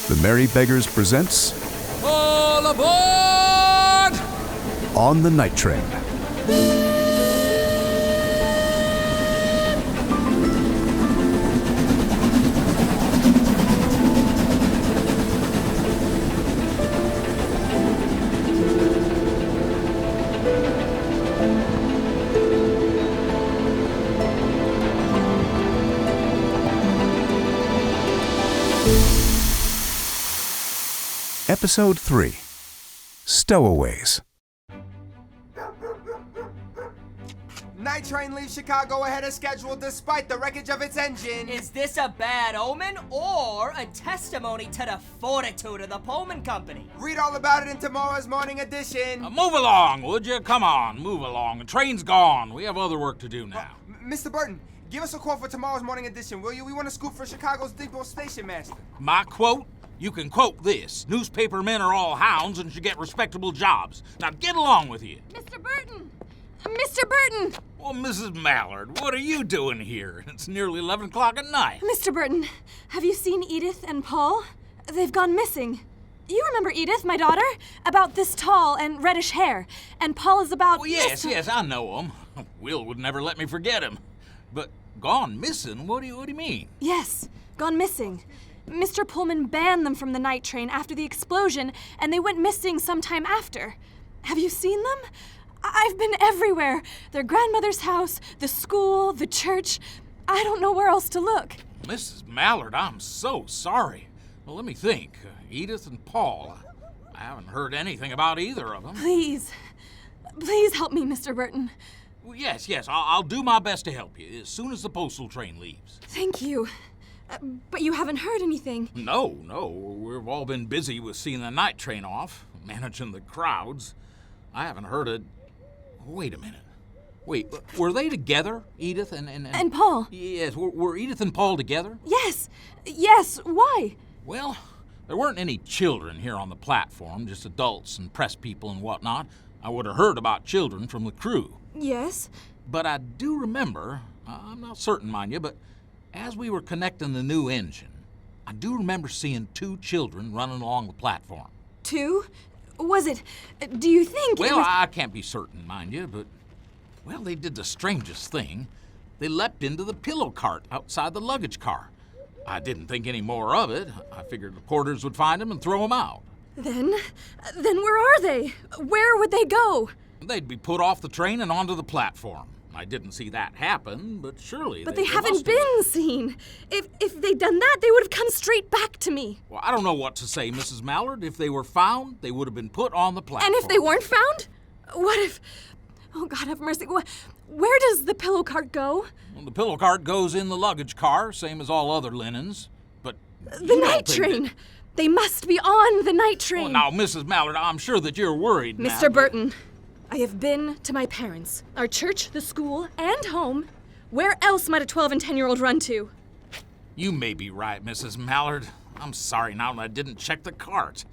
The Merry Beggars presents All aboard! On the Night Train. Episode 3, Stowaways. Night train leaves Chicago ahead of schedule despite the wreckage of its engine. Is this a bad omen or a testimony to the fortitude of the Pullman Company? Read all about it in tomorrow's morning edition. Move along, would you? Come on, move along. The train's gone. We have other work to do now. Mr. Burton, give us a quote for tomorrow's morning edition, will you? We want to scoop for Chicago's Depot Station Master. My quote? You can quote this. Newspaper men are all hounds and should get respectable jobs. Now get along with you. Mr. Burton! Mr. Burton! Well, Mrs. Mallard, what are you doing here? It's nearly 11 o'clock at night. Mr. Burton, have you seen Edith and Paul? They've gone missing. You remember Edith, my daughter? About this tall and reddish hair. And Paul is about... Oh, yes, I know him. Will would never let me forget him. But gone missing? What do you mean? Yes, gone missing. Mr. Pullman banned them from the night train after the explosion, and they went missing sometime after. Have you seen them? I've been everywhere. Their grandmother's house, the school, the church. I don't know where else to look. Mrs. Mallard, I'm so sorry. Well, let me think. Edith and Paul. I haven't heard anything about either of them. Please help me, Mr. Burton. Well, yes, I'll do my best to help you as soon as the postal train leaves. Thank you. But you haven't heard anything. No. We've all been busy with seeing the night train off, managing the crowds. I haven't heard it. Wait a minute. Wait, were they together, Edith And Paul? Yes, were Edith and Paul together? Yes, why? Well, there weren't any children here on the platform, just adults and press people and whatnot. I would have heard about children from the crew. Yes. But I do remember, I'm not certain, mind you, but as we were connecting the new engine, I do remember seeing 2 children running along the platform. 2? Was it... Do you think Well, it was... I can't be certain, mind you, but... Well, they did the strangest thing. They leapt into the pillow cart outside the luggage car. I didn't think any more of it. I figured the porters would find them and throw them out. Then where are they? Where would they go? They'd be put off the train and onto the platform. I didn't see that happen, but surely But they they haven't must have. been seen. If they'd done that, they would have come straight back to me. Well, I don't know what to say, Mrs. Mallard. If they were found, they would have been put on the platform. And if they weren't found? What if... Oh, God have mercy. Where does the pillow cart go? Well, the pillow cart goes in the luggage car, same as all other linens. But The night train. They must be on the night train. Well, now, Mrs. Mallard, I'm sure that you're worried now. Mr. Burton, I have been to my parents, our church, the school, and home. Where else might a 12 and 10-year-old run to? You may be right, Mrs. Mallard. I'm sorry now that I didn't check the cart.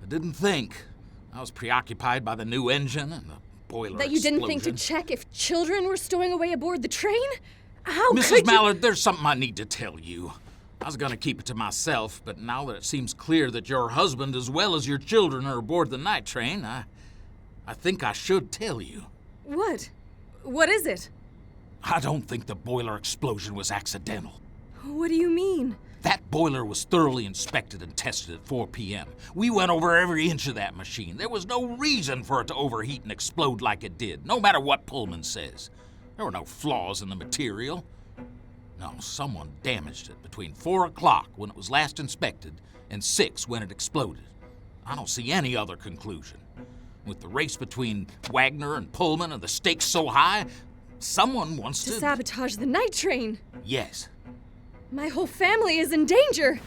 I didn't think. I was preoccupied by the new engine and the boiler That you didn't think to explosion. check if children were stowing away aboard the train? How Mrs. could you... Mallard, there's something I need to tell you. I was going to keep it to myself, but now that it seems clear that your husband as well as your children are aboard the night train, I think I should tell you. What? What is it? I don't think the boiler explosion was accidental. What do you mean? That boiler was thoroughly inspected and tested at 4 p.m. We went over every inch of that machine. There was no reason for it to overheat and explode like it did, no matter what Pullman says. There were no flaws in the material. No, someone damaged it between 4 o'clock when it was last inspected and 6 when it exploded. I don't see any other conclusion. With the race between Wagner and Pullman and the stakes so high, someone wants To to... sabotage the night train. Yes. My whole family is in danger.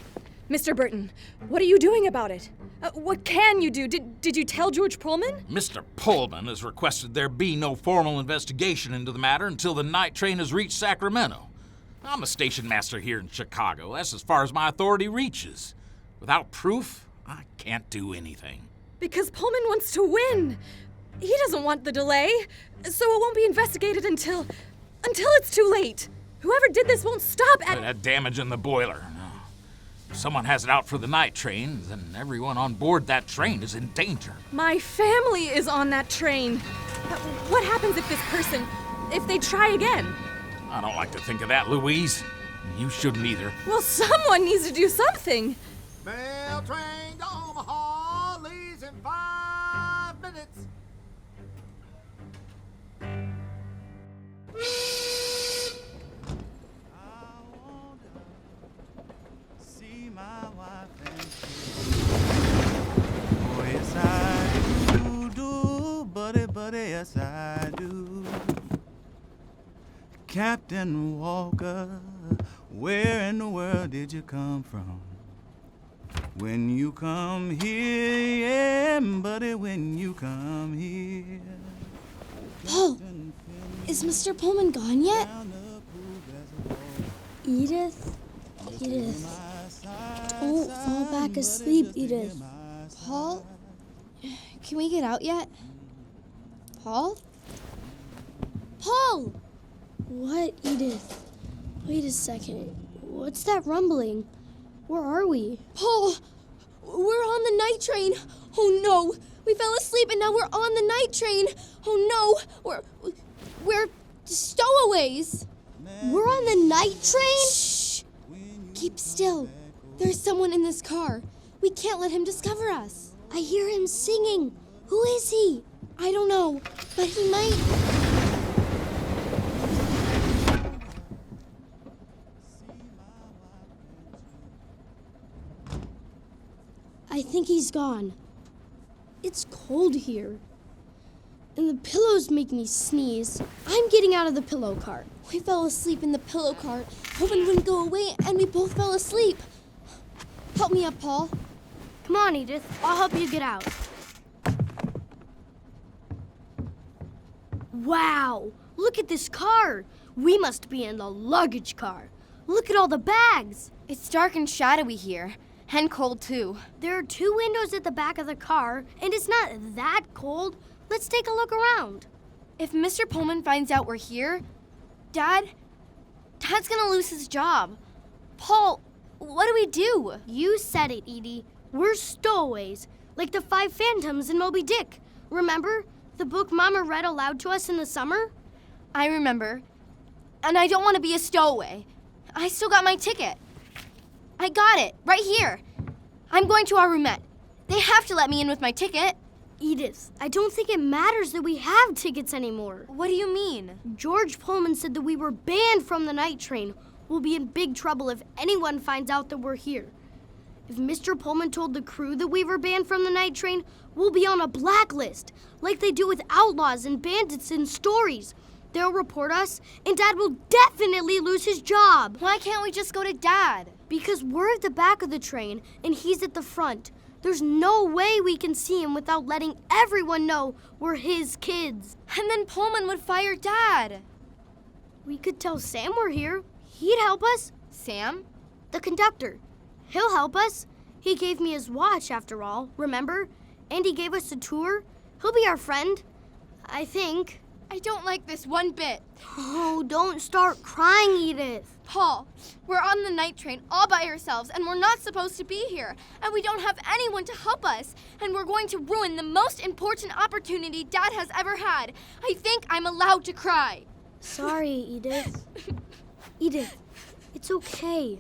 Mr. Burton, what are you doing about it? What can you do? Did you tell George Pullman? Mr. Pullman has requested there be no formal investigation into the matter until the night train has reached Sacramento. I'm a station master here in Chicago. That's as far as my authority reaches. Without proof, I can't do anything. Because Pullman wants to win. He doesn't want the delay, so it won't be investigated until it's too late. Whoever did this won't stop at... That damage in the boiler. No. If someone has it out for the night train, then everyone on board that train is in danger. My family is on that train. What happens if this person, if they try again? I don't like to think of that, Louise. You shouldn't either. Well, someone needs to do something. Mail train to Omaha leaves in 5 minutes. See my wife and kids. Oh, yes, I do, buddy, yes, I do. Captain Walker, where in the world did you come from? When you come here, yeah, buddy, when you come here. Paul, is Mr. Pullman gone yet? Edith? Don't fall back asleep, Edith. Paul? Can we get out yet? Paul? Paul! What, Edith? Wait a second. What's that rumbling? Where are we? Paul! We're on the night train! Oh no! We fell asleep and now we're on the night train! Oh no! We're Stowaways! We're on the night train? Shh! Keep still. There's someone in this car. We can't let him discover us. I hear him singing. Who is he? I don't know, but he might... I think he's gone. It's cold here. And the pillows make me sneeze. I'm getting out of the pillow cart. We fell asleep in the pillow cart, hoping it wouldn't go away, and we both fell asleep. Help me up, Paul. Come on, Edith. I'll help you get out. Wow! Look at this car. We must be in the luggage car. Look at all the bags. It's dark and shadowy here. And cold, too. There are 2 windows at the back of the car, and it's not that cold. Let's take a look around. If Mr. Pullman finds out we're here, Dad's gonna lose his job. Paul, what do we do? You said it, Edie. We're stowaways, like the 5 phantoms in Moby Dick. Remember the book Mama read aloud to us in the summer? I remember. And I don't want to be a stowaway. I still got my ticket. I got it, right here. I'm going to our roomette. They have to let me in with my ticket. Edith, I don't think it matters that we have tickets anymore. What do you mean? George Pullman said that we were banned from the night train. We'll be in big trouble if anyone finds out that we're here. If Mr. Pullman told the crew that we were banned from the night train, we'll be on a blacklist, like they do with outlaws and bandits in stories. They'll report us, and Dad will definitely lose his job. Why can't we just go to Dad? Because we're at the back of the train, and he's at the front. There's no way we can see him without letting everyone know we're his kids. And then Pullman would fire Dad. We could tell Sam we're here. He'd help us. Sam? The conductor. He'll help us. He gave me his watch, after all, remember? And he gave us a tour. He'll be our friend, I think. I don't like this one bit. Oh, don't start crying, Edith. Paul, we're on the night train all by ourselves, and we're not supposed to be here. And we don't have anyone to help us. And we're going to ruin the most important opportunity Dad has ever had. I think I'm allowed to cry. Sorry, Edith. Edith, it's okay.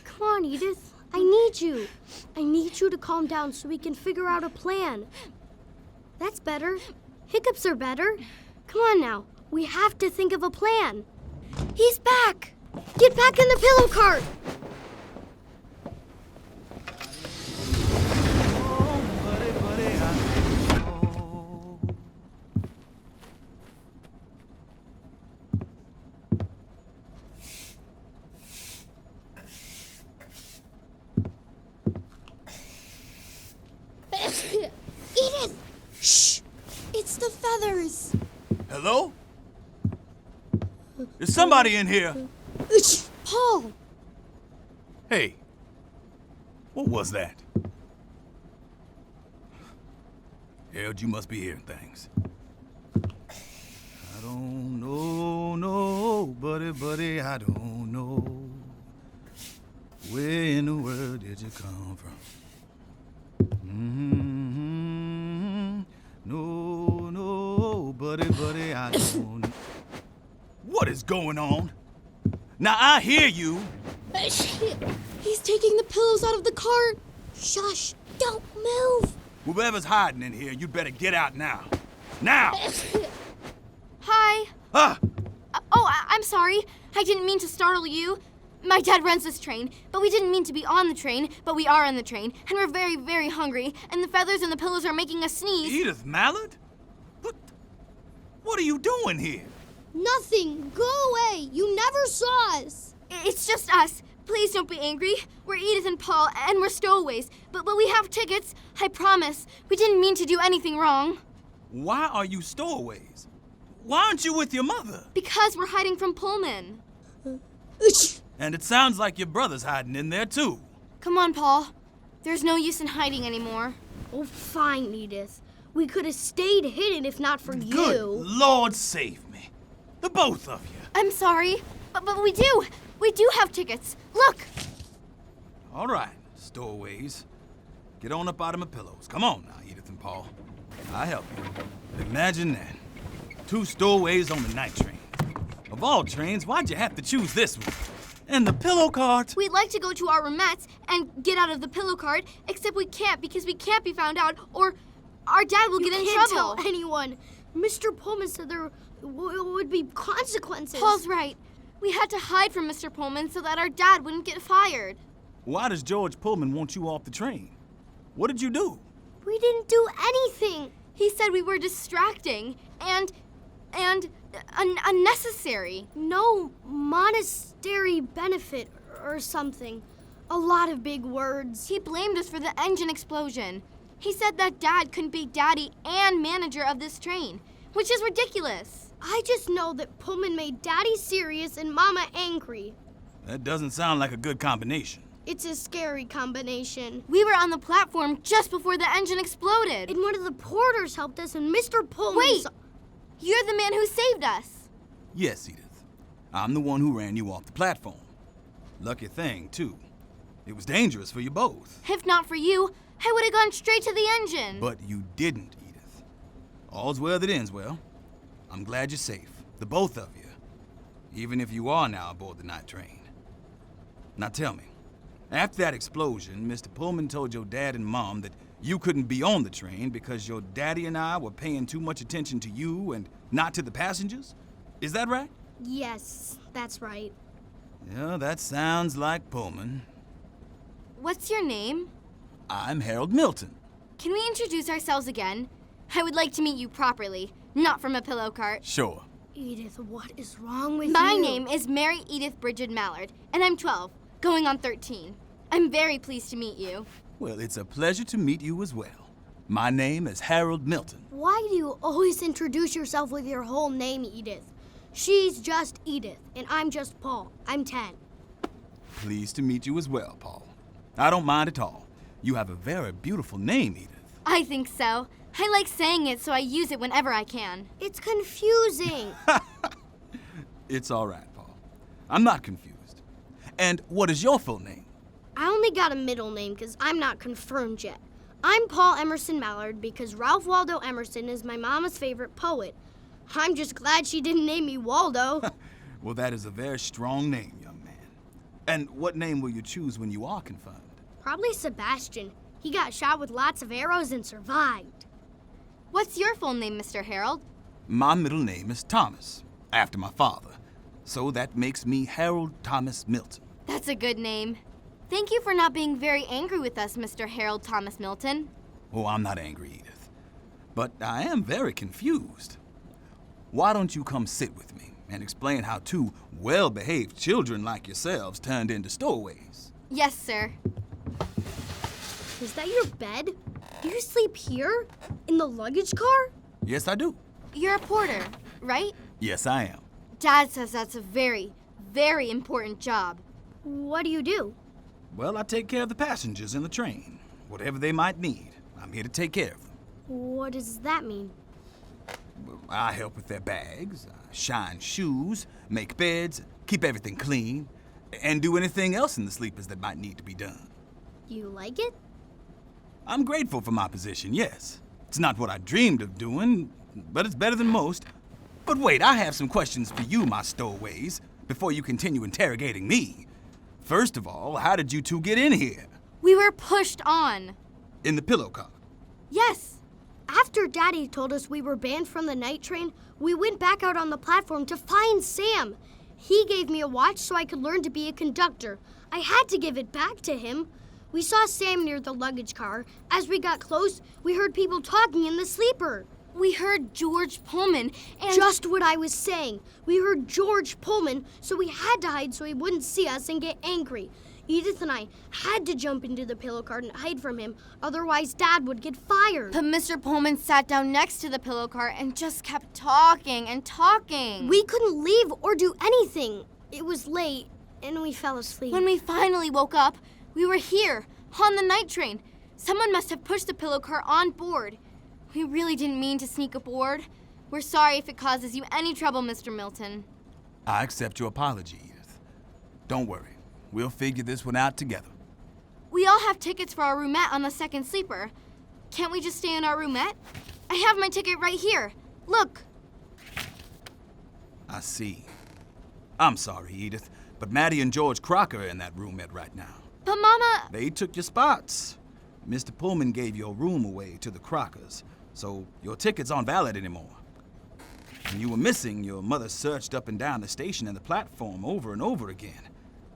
Come on, Edith. I need you. I need you to calm down so we can figure out a plan. That's better. Hiccups are better. Come on now. We have to think of a plan. He's back. Get back in the pillow cart. Oh, buddy, I know. Edith! Shh! It's the feathers. Hello? Is somebody in here? Paul! Hey, what was that? Harold, you must be hearing things. I don't know, no, buddy, I don't know. Where in the world did you come from? No, buddy, I don't. What is going on? Now I hear you. He's taking the pillows out of the cart. Shush, don't move. Whoever's hiding in here, you'd better get out now. Now! Hi. Ah! I'm sorry. I didn't mean to startle you. My dad runs this train, but we didn't mean to be on the train, but we are on the train, and we're very, very hungry, and the feathers and the pillows are making us sneeze. Edith Mallard? What are you doing here? Nothing. Go away. You never saw us. It's just us. Please don't be angry. We're Edith and Paul, and we're Stowaways, but we have tickets. I promise. We didn't mean to do anything wrong. Why are you stowaways? Why aren't you with your mother? Because we're hiding from Pullman. And it sounds like your brother's hiding in there too. Come on, Paul. There's no use in hiding anymore. Oh, fine, Edith. We could have stayed hidden if not for you. Good Lord save me. The both of you. I'm sorry, but we do. We do have tickets. Look. All right, stowaways. Get on up out of my pillows. Come on now, Edith and Paul. I'll help you. Imagine that. 2 stowaways on the night train. Of all trains, why'd you have to choose this one? And the pillow cart. We'd like to go to our roomettes and get out of the pillow cart, except we can't because we can't be found out, or our dad will get in can't trouble. Tell anyone. Mr. Pullman said there would be consequences. Paul's right. We had to hide from Mr. Pullman so that our dad wouldn't get fired. Why does George Pullman want you off the train? What did you do? We didn't do anything. He said we were distracting and unnecessary. No monastery benefit or something. A lot of big words. He blamed us for the engine explosion. He said that Dad couldn't be daddy and manager of this train, which is ridiculous. I just know that Pullman made Daddy serious and Mama angry. That doesn't sound like a good combination. It's a scary combination. We were on the platform just before the engine exploded. And one of the porters helped us, and Mr. Pullman... Wait! You're the man who saved us. Yes, Edith. I'm the one who ran you off the platform. Lucky thing, too. It was dangerous for you both. If not for you, I would have gone straight to the engine. But you didn't, Edith. All's well that ends well. I'm glad you're safe, the both of you. Even if you are now aboard the night train. Now tell me, after that explosion, Mr. Pullman told your dad and mom that you couldn't be on the train because your daddy and I were paying too much attention to you and not to the passengers? Is that right? Yes, that's right. Yeah, that sounds like Pullman. What's your name? I'm Harold Milton. Can we introduce ourselves again? I would like to meet you properly, not from a pillow cart. Sure. Edith, what is wrong with you? My name is Mary Edith Bridget Mallard, and I'm 12, going on 13. I'm very pleased to meet you. Well, it's a pleasure to meet you as well. My name is Harold Milton. Why do you always introduce yourself with your whole name, Edith? She's just Edith, and I'm just Paul. I'm 10. Pleased to meet you as well, Paul. I don't mind at all. You have a very beautiful name, Edith. I think so. I like saying it, so I use it whenever I can. It's confusing. It's all right, Paul. I'm not confused. And what is your full name? I only got a middle name because I'm not confirmed yet. I'm Paul Emerson Mallard because Ralph Waldo Emerson is my mama's favorite poet. I'm just glad she didn't name me Waldo. Well, that is a very strong name, young man. And what name will you choose when you are confirmed? Probably Sebastian. He got shot with lots of arrows and survived. What's your full name, Mr. Harold? My middle name is Thomas, after my father. So that makes me Harold Thomas Milton. That's a good name. Thank you for not being very angry with us, Mr. Harold Thomas Milton. Oh, I'm not angry, Edith. But I am very confused. Why don't you come sit with me and explain how 2 well-behaved children like yourselves turned into stowaways? Yes, sir. Is that your bed? You sleep here? In the luggage car? Yes, I do. You're a porter, right? Yes, I am. Dad says that's a very, very important job. What do you do? Well, I take care of the passengers in the train. Whatever they might need, I'm here to take care of them. What does that mean? I help with their bags, shine shoes, make beds, keep everything clean. and do anything else in the sleepers that might need to be done. You like it? I'm grateful for my position, yes. It's not what I dreamed of doing, but it's better than most. But wait, I have some questions for you, my stowaways, before you continue interrogating me. First of all, how did you two get in here? We were pushed on. In the pillow car? Yes. After Daddy told us we were banned from the night train, we went back out on the platform to find Sam. He gave me a watch so I could learn to be a conductor. I had to give it back to him. We saw Sam near the luggage car. As we got close, we heard people talking in the sleeper. We heard George Pullman and... Just what I was saying. We heard George Pullman, so we had to hide so he wouldn't see us and get angry. Edith and I had to jump into the pillow cart and hide from him, otherwise Dad would get fired. But Mr. Pullman sat down next to the pillow cart and just kept talking and talking. We couldn't leave or do anything. It was late, and we fell asleep. When we finally woke up, we were here, on the night train. Someone must have pushed the pillow cart on board. We really didn't mean to sneak aboard. We're sorry if it causes you any trouble, Mr. Milton. I accept your apology, Edith. Don't worry. We'll figure this one out together. We all have tickets for our roomette on the second sleeper. Can't we just stay in our roomette? I have my ticket right here. Look. I see. I'm sorry, Edith, but Maddie and George Crocker are in that roomette right now. But Mama... They took your spots. Mr. Pullman gave your room away to the Crockers, so your tickets aren't valid anymore. When you were missing, your mother searched up and down the station and the platform over and over again.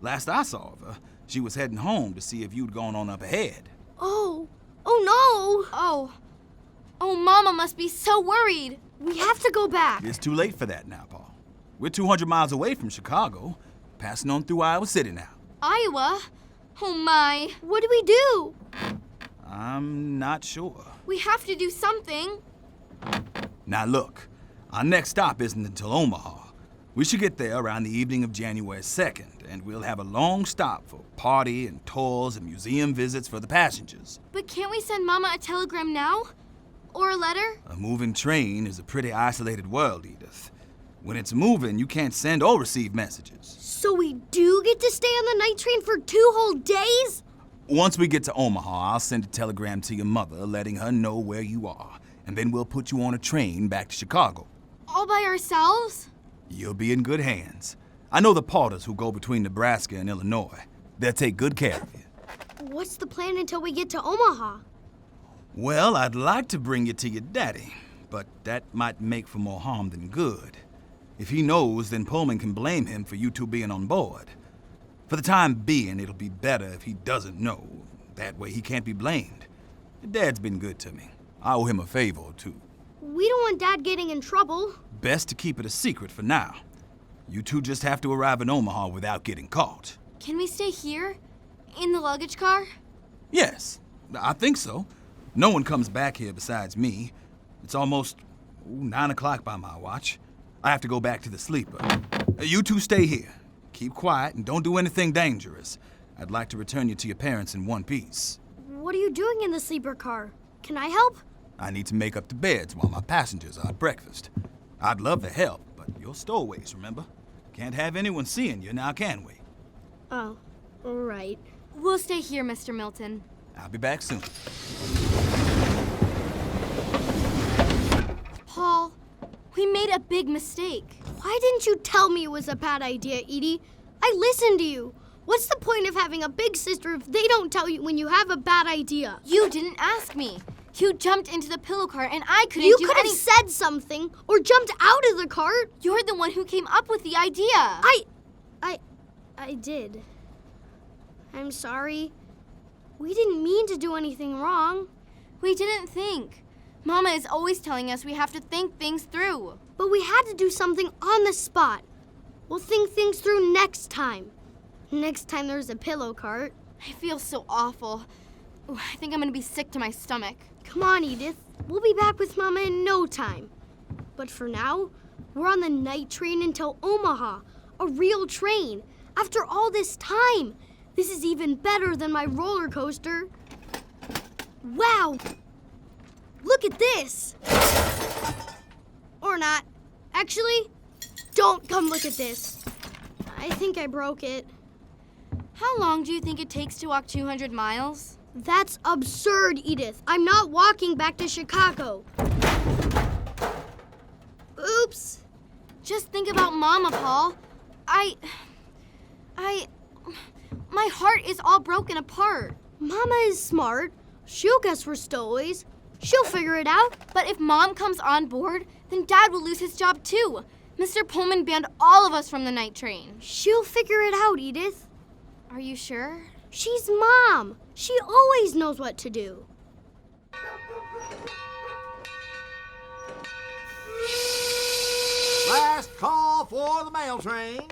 Last I saw of her, she was heading home to see if you'd gone on up ahead. Oh no! Oh, Mama must be so worried. We have to go back. It's too late for that now, Paul. We're 200 miles away from Chicago, passing on through Iowa City now. Iowa? Oh my. What do we do? I'm not sure. We have to do something. Now look, our next stop isn't until Omaha. We should get there around the evening of January 2nd, and we'll have a long stop for party and tours and museum visits for the passengers. But can't we send Mama a telegram now? Or a letter? A moving train is a pretty isolated world, Edith. When it's moving, you can't send or receive messages. So we do get to stay on the night train for 2 whole days? Once we get to Omaha, I'll send a telegram to your mother letting her know where you are, and then we'll put you on a train back to Chicago. All by ourselves? You'll be in good hands. I know the porters who go between Nebraska and Illinois. They'll take good care of you. What's the plan until we get to Omaha? Well, I'd like to bring you to your daddy, but that might make for more harm than good. If he knows, then Pullman can blame him for you two being on board. For the time being, it'll be better if he doesn't know. That way he can't be blamed. Your dad's been good to me. I owe him a favor or two. We don't want Dad getting in trouble. Best to keep it a secret for now. You two just have to arrive in Omaha without getting caught. Can we stay here? In the luggage car? Yes, I think so. No one comes back here besides me. It's almost 9 o'clock by my watch. I have to go back to the sleeper. You two stay here. Keep quiet and don't do anything dangerous. I'd like to return you to your parents in one piece. What are you doing in the sleeper car? Can I help? I need to make up the beds while my passengers are at breakfast. I'd love to help, but you're stowaways, remember? Can't have anyone seeing you now, can we? Oh, right. We'll stay here, Mr. Milton. I'll be back soon. Paul, we made a big mistake. Why didn't you tell me it was a bad idea, Edie? I listened to you. What's the point of having a big sister if they don't tell you when you have a bad idea? You didn't ask me. You jumped into the pillow cart and I couldn't You do could have said something or jumped out of the cart. You're the one who came up with the idea. I did. I'm sorry. We didn't mean to do anything wrong. We didn't think. Mama is always telling us we have to think things through. But we had to do something on the spot. We'll think things through next time. Next time there's a pillow cart. I feel so awful. Ooh, I think I'm gonna be sick to my stomach. Come on, Edith. We'll be back with Mama in no time. But for now, we're on the night train until Omaha. A real train. After all this time. This is even better than my roller coaster. Wow! Look at this! Or not. Actually, don't come look at this. I think I broke it. How long do you think it takes to walk 200 miles? That's absurd, Edith. I'm not walking back to Chicago. Oops. Just think about Mama, Paul. My heart is all broken apart. Mama is smart. She'll guess for Stowaways. She'll figure it out. But if Mom comes on board, then Dad will lose his job too. Mr. Pullman banned all of us from the night train. She'll figure it out, Edith. Are you sure? She's Mom. She always knows what to do. Last call for the mail train.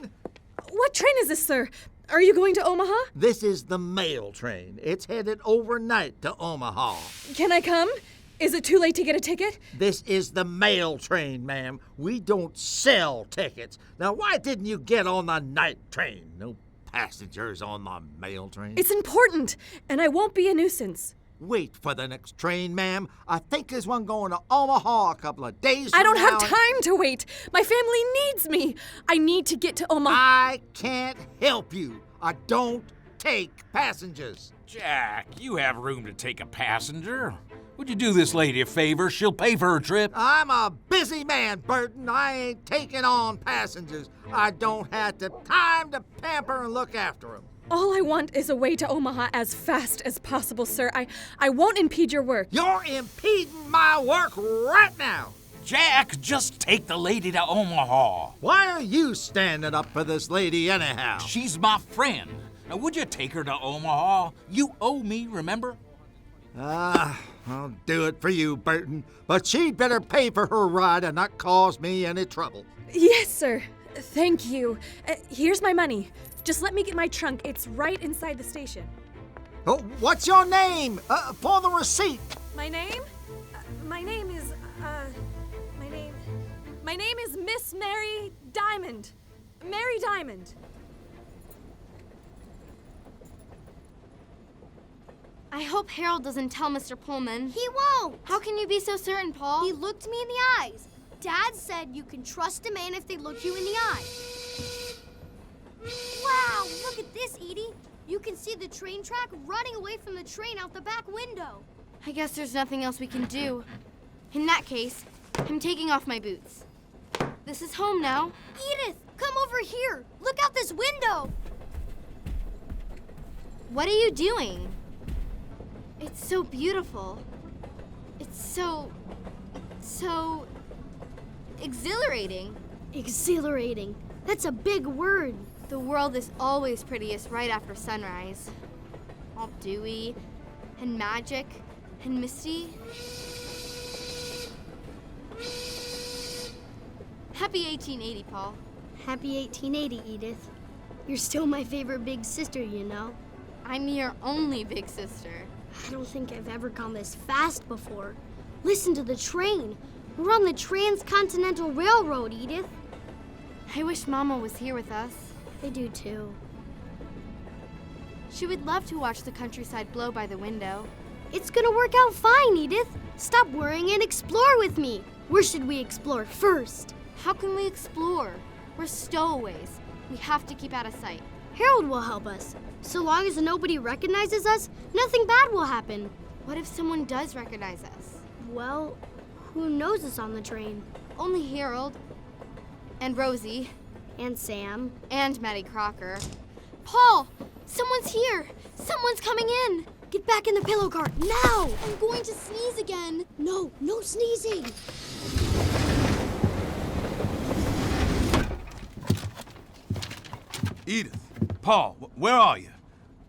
What train is this, sir? Are you going to Omaha? This is the mail train. It's headed overnight to Omaha. Can I come? Is it too late to get a ticket? This is the mail train, ma'am. We don't sell tickets. Now, why didn't you get on the night train? No passengers on the mail train. It's important, and I won't be a nuisance. Wait for the next train, ma'am. I think there's one going to Omaha a couple of days from I don't have now. time to wait. My family needs me. I need to get to Omaha. I can't help you. I don't take passengers. Jack, you have room to take a passenger. Would you do this lady a favor? She'll pay for her trip. I'm a busy man, Burton. I ain't taking on passengers. I don't have the time to pamper and look after them. All I want is a way to Omaha as fast as possible, sir. I won't impede your work. You're impeding my work right now. Jack, just take the lady to Omaha. Why are you standing up for this lady anyhow? She's my friend. Now, would you take her to Omaha? You owe me, remember? I'll do it for you, Burton. But she'd better pay for her ride and not cause me any trouble. Yes, sir. Thank you. Here's my money. Just let me get my trunk. It's right inside the station. Oh, what's your name? For the receipt. My name? My name is Miss Mary Diamond. Mary Diamond. I hope Harold doesn't tell Mr. Pullman. He won't. How can you be so certain, Paul? He looked me in the eyes. Dad said you can trust a man if they look you in the eye. Wow, look at this, Edie. You can see the train track running away from the train out the back window. I guess there's nothing else we can do. In that case, I'm taking off my boots. This is home now. Edith, come over here. Look out this window. What are you doing? It's so beautiful. It's so exhilarating. Exhilarating. That's a big word. The world is always prettiest right after sunrise. All dewy and magic and misty. Happy 1880, Paul. Happy 1880, Edith. You're still my favorite big sister, you know. I'm your only big sister. I don't think I've ever gone this fast before. Listen to the train. We're on the Transcontinental Railroad, Edith. I wish Mama was here with us. I do too. She would love to watch the countryside blow by the window. It's gonna work out fine, Edith. Stop worrying and explore with me. Where should we explore first? How can we explore? We're stowaways. We have to keep out of sight. Harold will help us. So long as nobody recognizes us, nothing bad will happen. What if someone does recognize us? Well, who knows us on the train? Only Harold. And Rosie. And Sam. And Maddie Crocker. Paul! Someone's here! Someone's coming in! Get back in the pillow cart, now! I'm going to sneeze again. No sneezing. Edith, Paul, where are you?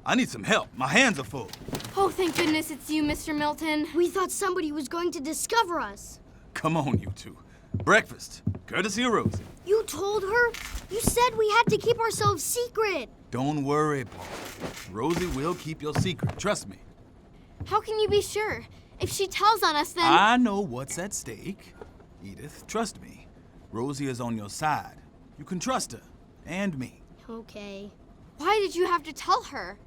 I need some help. My hands are full. Oh, thank goodness it's you, Mr. Milton. We thought somebody was going to discover us. Come on, you two. Breakfast, courtesy of Rosie. You told her? You said we had to keep ourselves secret. Don't worry, Paul. Rosie will keep your secret. Trust me. How can you be sure? If she tells on us, then... I know what's at stake. Edith, trust me. Rosie is on your side. You can trust her. And me. Okay. Why did you have to tell her?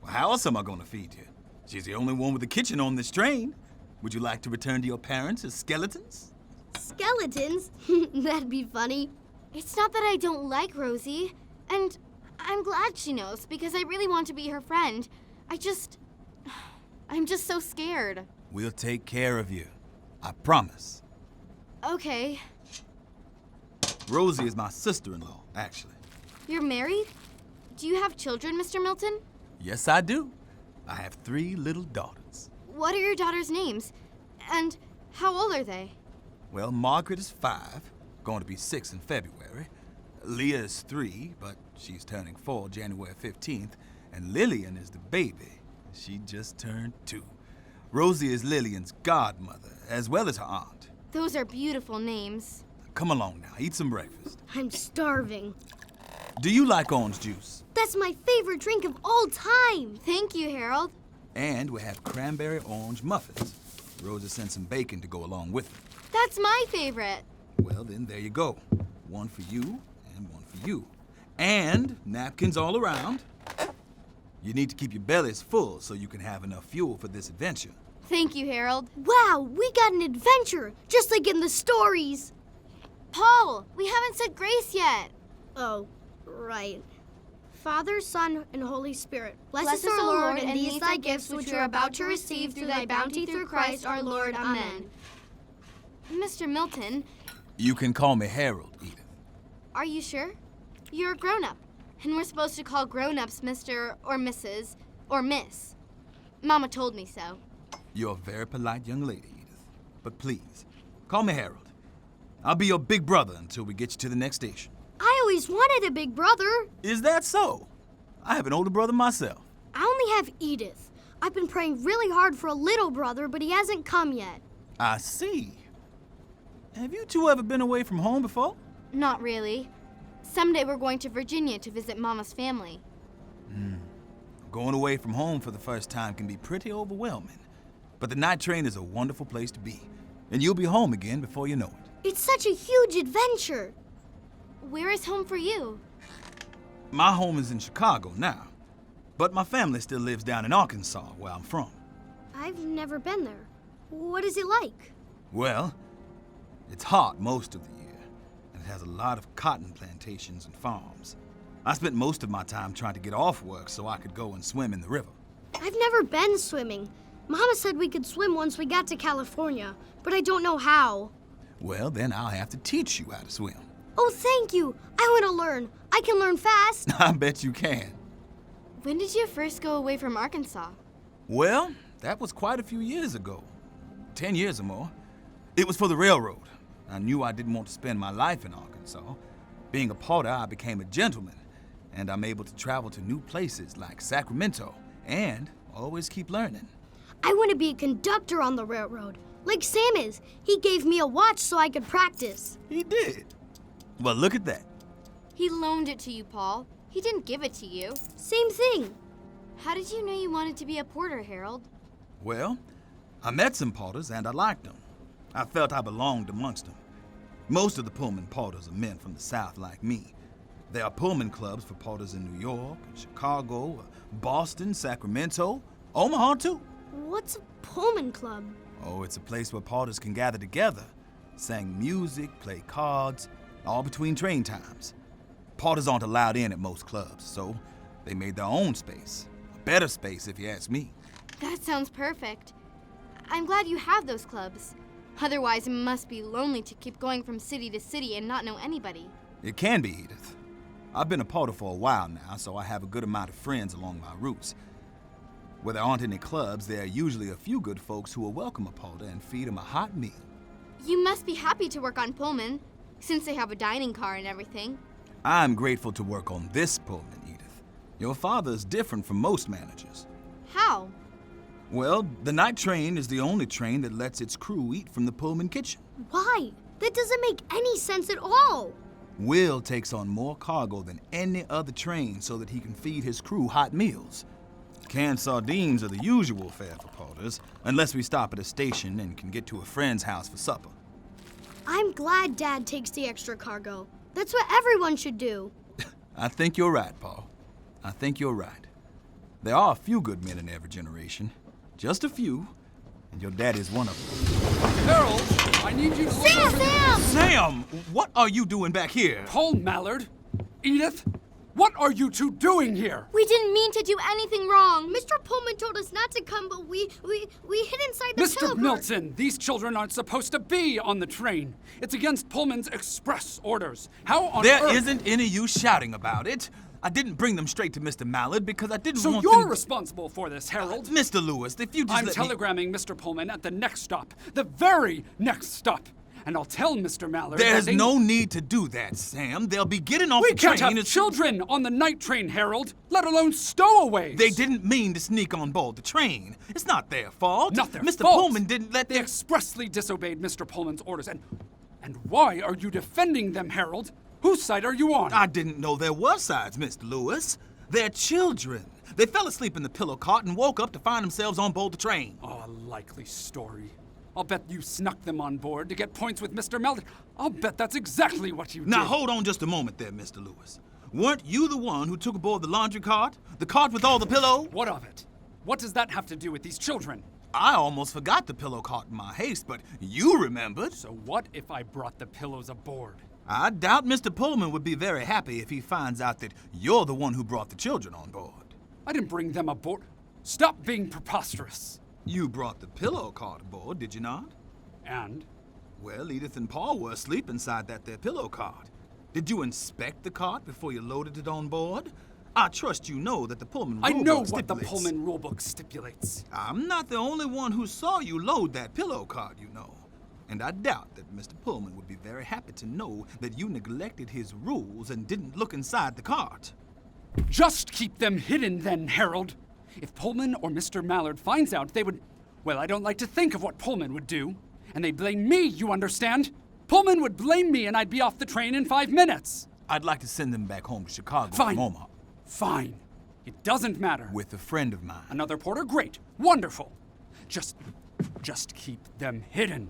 Well, how else am I gonna feed you? She's the only one with a kitchen on this train. Would you like to return to your parents as skeletons? Skeletons? That'd be funny. It's not that I don't like Rosie, and I'm glad she knows, because I really want to be her friend. I'm just so scared. We'll take care of you. I promise. Okay. Rosie is my sister-in-law, actually. You're married? Do you have children, Mr. Milton? Yes, I do. I have 3 little daughters. What are your daughters' names? And how old are they? Well, Margaret is 5, going to be 6 in February. Leah is 3, but she's turning 4 January 15th. And Lillian is the baby. She just turned 2. Rosie is Lillian's godmother, as well as her aunt. Those are beautiful names. Come along now, eat some breakfast. I'm starving. Do you like orange juice? That's my favorite drink of all time. Thank you, Harold. And we have cranberry orange muffins. Rosie sent some bacon to go along with it. That's my favorite. Well, then there you go. 1 for you and 1 for you. And napkins all around. You need to keep your bellies full so you can have enough fuel for this adventure. Thank you, Harold. Wow, we got an adventure, just like in the stories. Paul, we haven't said grace yet. Oh, right. Father, Son, and Holy Spirit, bless Bless us, us, O O Lord, Lord, and these thy gifts which we are about to receive through thy bounty through Christ our Lord. Amen. Mr. Milton, You can call me Harold, Edith. are you sure? You're a grown-up, and we're supposed to call grown-ups Mr. or Mrs. or Miss. Mama told me so. You're a very polite young lady, Edith. But please, call me Harold. I'll be your big brother until we get you to the next station. I always wanted a big brother. Is that so? I have an older brother myself. I only have Edith. I've been praying really hard for a little brother, but he hasn't come yet. I see. Have you two ever been away from home before? Not really. Someday we're going to Virginia to visit Mama's family. Going away from home for the first time can be pretty overwhelming. But the night train is a wonderful place to be. And you'll be home again before you know it. It's such a huge adventure. Where is home for you? My home is in Chicago now. But my family still lives down in Arkansas, where I'm from. I've never been there. What is it like? Well, it's hot most of the year. And it has a lot of cotton plantations and farms. I spent most of my time trying to get off work so I could go and swim in the river. I've never been swimming. Mama said we could swim once we got to California, but I don't know how. Well, then I'll have to teach you how to swim. Oh, thank you. I want to learn. I can learn fast. I bet you can. When did you first go away from Arkansas? Well, that was quite a few years ago. 10 years or more. It was for the railroad. I knew I didn't want to spend my life in Arkansas. Being a porter, I became a gentleman, and I'm able to travel to new places like Sacramento and always keep learning. I want to be a conductor on the railroad, like Sam is. He gave me a watch so I could practice. He did. Well, look at that. He loaned it to you, Paul. He didn't give it to you. Same thing. How did you know you wanted to be a porter, Harold? Well, I met some porters and I liked them. I felt I belonged amongst them. Most of the Pullman porters are men from the South like me. There are Pullman clubs for porters in New York, Chicago, Boston, Sacramento, Omaha too. What's a Pullman club? Oh, it's a place where porters can gather together, sing music, play cards, all between train times. Porters aren't allowed in at most clubs, so they made their own space. A better space, if you ask me. That sounds perfect. I'm glad you have those clubs. Otherwise, it must be lonely to keep going from city to city and not know anybody. It can be, Edith. I've been a porter for a while now, so I have a good amount of friends along my routes. Where there aren't any clubs, there are usually a few good folks who will welcome a porter and feed him a hot meal. You must be happy to work on Pullman, since they have a dining car and everything. I'm grateful to work on this Pullman, Edith. Your father's different from most managers. How? Well, the night train is the only train that lets its crew eat from the Pullman kitchen. Why? That doesn't make any sense at all. Will takes on more cargo than any other train so that he can feed his crew hot meals. Canned sardines are the usual fare for porters, unless we stop at a station and can get to a friend's house for supper. I'm glad Dad takes the extra cargo. That's what everyone should do. I think you're right, Paul. I think you're right. There are a few good men in every generation. Just a few, and your daddy's one of them. Harold, I need you to look over Sam! What are you doing back here? Paul Mallard, Edith, What are you two doing here? We didn't mean to do anything wrong. Mr. Pullman told us not to come, but we hid inside the pillow Mr. cart. Milton, these children aren't supposed to be on the train. It's against Pullman's express orders. How on There earth... isn't any use shouting about it. I didn't bring them straight to Mr. Mallard because I didn't So want you're them... responsible for this, Harold. Mr. Lewis, if you just I'm let me... telegramming Mr. Pullman at the next stop. The very next stop. And I'll tell Mr. Mallard There's that they... no need to do that, Sam. They'll be getting off We the train... can't have children on the night train, Harold, let alone stowaways. They didn't mean to sneak on board the train. It's not their fault. Not their Mr. fault. Pullman didn't let They them... expressly disobeyed Mr. Pullman's orders. And why are you defending them, Harold? Whose side are you on? I didn't know there were sides, Mr. Lewis. They're children. They fell asleep in the pillow cart and woke up to find themselves on board the train. Oh, a likely story. I'll bet you snuck them on board to get points with Mr. Mallard. I'll bet that's exactly what you did. Now, hold on just a moment there, Mr. Lewis. Weren't you the one who took aboard the laundry cart? The cart with all the pillow? What of it? What does that have to do with these children? I almost forgot the pillow cart in my haste, but you remembered. So what if I brought the pillows aboard? I doubt Mr. Pullman would be very happy if he finds out that you're the one who brought the children on board. I didn't bring them aboard. Stop being preposterous. You brought the pillow cart aboard, did you not? And? Well, Edith and Paul were asleep inside that there pillow cart. Did you inspect the cart before you loaded it on board? I trust you know that the Pullman rulebook I know what the stipulates. Pullman rulebook stipulates. I'm not the only one who saw you load that pillow cart, you know. And I doubt that Mr. Pullman would be very happy to know that you neglected his rules and didn't look inside the cart. Just keep them hidden then, Harold. If Pullman or Mr. Mallard finds out, they would... Well, I don't like to think of what Pullman would do. And they'd blame me, you understand? Pullman would blame me and I'd be off the train in 5 minutes. I'd like to send them back home to Chicago Fine. from Omaha. Fine. It doesn't matter. With a friend of mine. Another porter? Great. Wonderful. Just keep them hidden.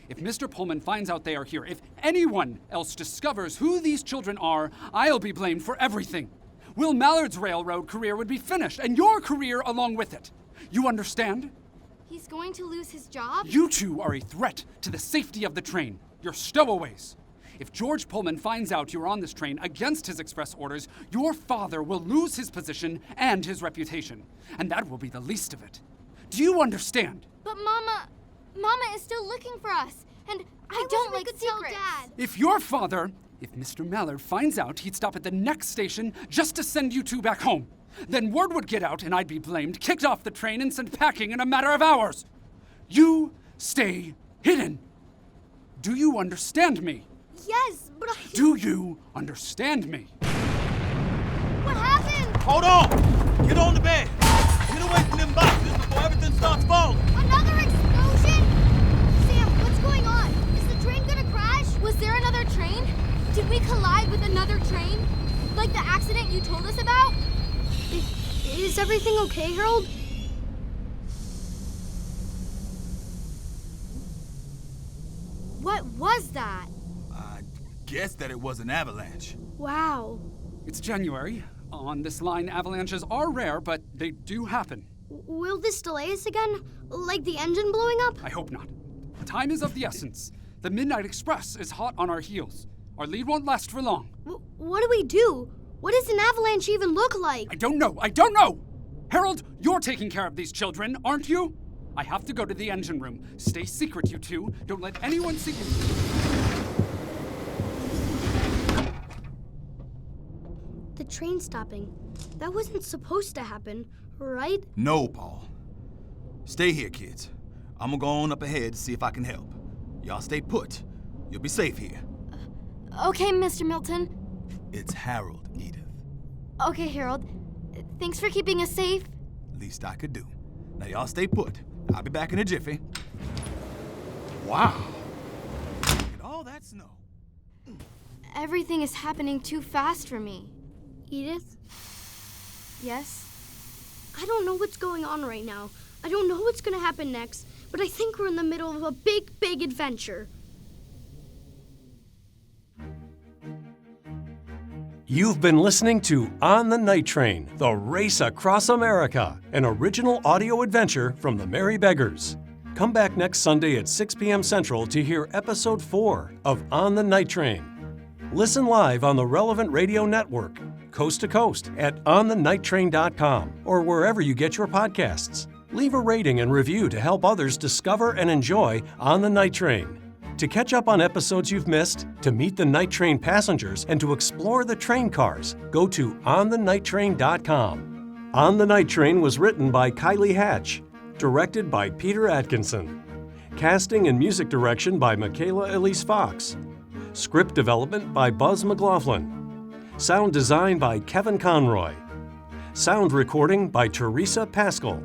If Mr. Pullman finds out they are here, if anyone else discovers who these children are, I'll be blamed for everything. Will Mallard's railroad career would be finished, and your career along with it. You understand? He's going to lose his job? You two are a threat to the safety of the train. You're stowaways. If George Pullman finds out you're on this train against his express orders, your father will lose his position and his reputation. And that will be the least of it. Do you understand? But Mama is still looking for us, and I don't like secrets. Dad. If Mr. Mallard finds out, he'd stop at the next station just to send you two back home. Then word would get out and I'd be blamed, kicked off the train, and sent packing in a matter of hours. You stay hidden. Do you understand me? Yes, but I... Do you understand me? What happened? Hold on! Get on the bed! Get away from them boxes before everything starts falling! Another explosion? Sam, what's going on? Is the train gonna crash? Was there another train? Did we collide with another train? Like the accident you told us about? Is everything okay, Harold? What was that? I guess that it was an avalanche. Wow. It's January. On this line, avalanches are rare, but they do happen. Will this delay us again? Like the engine blowing up? I hope not. Time is of the essence. The Midnight Express is hot on our heels. Our lead won't last for long. What do we do? What does an avalanche even look like? I don't know! Harold, you're taking care of these children, aren't you? I have to go to the engine room. Stay secret, you two. Don't let anyone see you. The train stopping. That wasn't supposed to happen, right? No, Paul. Stay here, kids. I'm gonna go on up ahead to see if I can help. Y'all stay put. You'll be safe here. Okay, Mr. Milton. It's Harold, Edith. Okay, Harold. Thanks for keeping us safe. Least I could do. Now y'all stay put. I'll be back in a jiffy. Wow. Look at all that snow. Everything is happening too fast for me. Edith? Yes? I don't know what's going on right now. I don't know what's going to happen next, but I think we're in the middle of a big, big adventure. You've been listening to On the Night Train, The Race Across America, an original audio adventure from the Merry Beggars. Come back next Sunday at 6 p.m. Central to hear Episode 4 of On the Night Train. Listen live on the relevant radio network. coast to coast at onthenighttrain.com or wherever you get your podcasts. Leave a rating and review to help others discover and enjoy On the Night Train. To catch up on episodes you've missed, to meet the Night Train passengers, and to explore the train cars, go to onthenighttrain.com. On the Night Train was written by Kylie Hatch, directed by Peter Atkinson. Casting and music direction by Michaela Elise Fox. Script development by Buzz McLaughlin. Sound design by Kevin Conroy. Sound recording by Teresa Pascal.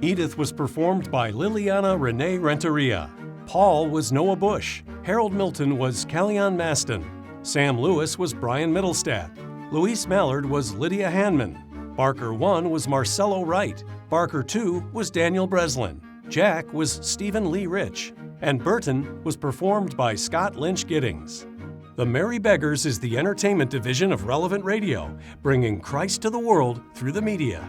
Edith was performed by Liliana Renee Renteria. Paul was Noah Bush. Harold Milton was Kellyanne Maston. Sam Lewis was Brian Middlestadt. Louise Mallard was Lydia Hanman. Barker 1 was Marcelo Wright. Barker 2 was Daniel Breslin. Jack was Stephen Lee Rich. And Burton was performed by Scott Lynch Giddings. The Merry Beggars is the entertainment division of Relevant Radio, bringing Christ to the world through the media.